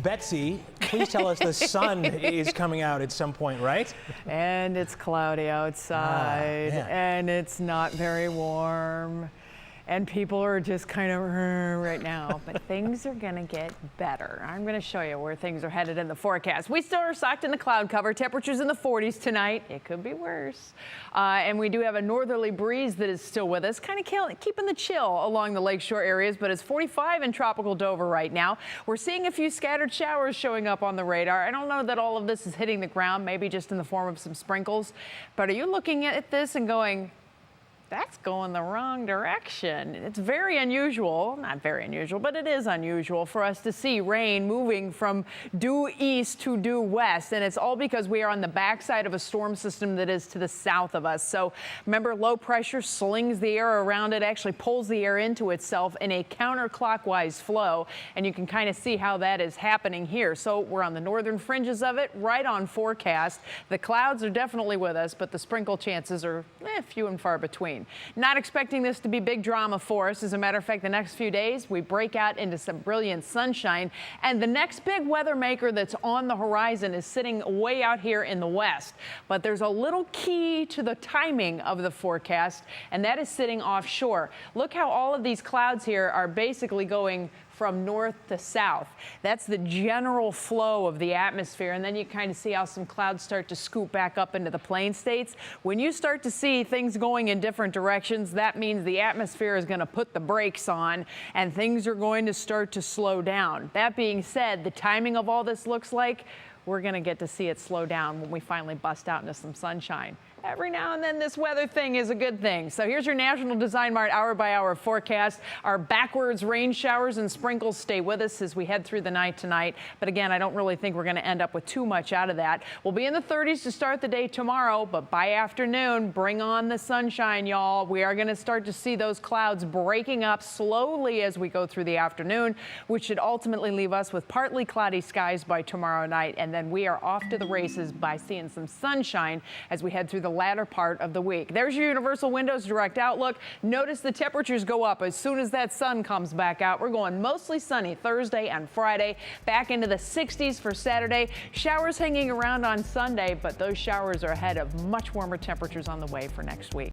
Betsy, please tell us the sun is coming out at some point, right? And it's cloudy outside, and it's not very warm. And people are just kind of right now, but things are going to get better. I'm going to show you where things are headed in the forecast. We still are socked in the cloud cover. Temperatures in the 40s tonight. It could be worse. And we do have a northerly breeze that is still with us, kind of keeping the chill along the lakeshore areas, but it's 45 in tropical Dover right now. We're seeing a few scattered showers showing up on the radar. I don't know that all of this is hitting the ground, maybe just in the form of some sprinkles. But are you looking at this and going, that's going the wrong direction? It's very unusual, not very unusual, but it is unusual for us to see rain moving from due east to due west. And it's all because we are on the backside of a storm system that is to the south of us. So remember, low pressure slings the air around it, actually pulls the air into itself in a counterclockwise flow. And you can kind of see how that is happening here. So we're on the northern fringes of it, right on forecast. The clouds are definitely with us, but the sprinkle chances are few and far between. Not expecting this to be big drama for us. As a matter of fact, the next few days, we break out into some brilliant sunshine. And the next big weather maker that's on the horizon is sitting way out here in the west. But there's a little key to the timing of the forecast, and that is sitting offshore. Look how all of these clouds here are basically going from north to south. That's the general flow of the atmosphere. And then you kind of see how some clouds start to scoop back up into the plain states. When you start to see things going in different directions, that means the atmosphere is going to put the brakes on and things are going to start to slow down. That being said, the timing of all this looks like we're going to get to see it slow down when we finally bust out into some sunshine. Every now and then this weather thing is a good thing. So here's your National Design Mart hour-by-hour forecast. Our backwards rain showers and sprinkles stay with us as we head through the night tonight. But again, I don't really think we're going to end up with too much out of that. We'll be in the 30s to start the day tomorrow, but by afternoon, bring on the sunshine, y'all. We are going to start to see those clouds breaking up slowly as we go through the afternoon, which should ultimately leave us with partly cloudy skies by tomorrow night. And then we are off to the races by seeing some sunshine as we head through the latter part of the week. There's your Universal Windows direct outlook. Notice the temperatures go up as soon as that sun comes back out. We're going mostly sunny Thursday and Friday, back into the 60s for Saturday. Showers hanging around on Sunday, but those showers are ahead of much warmer temperatures on the way for next week.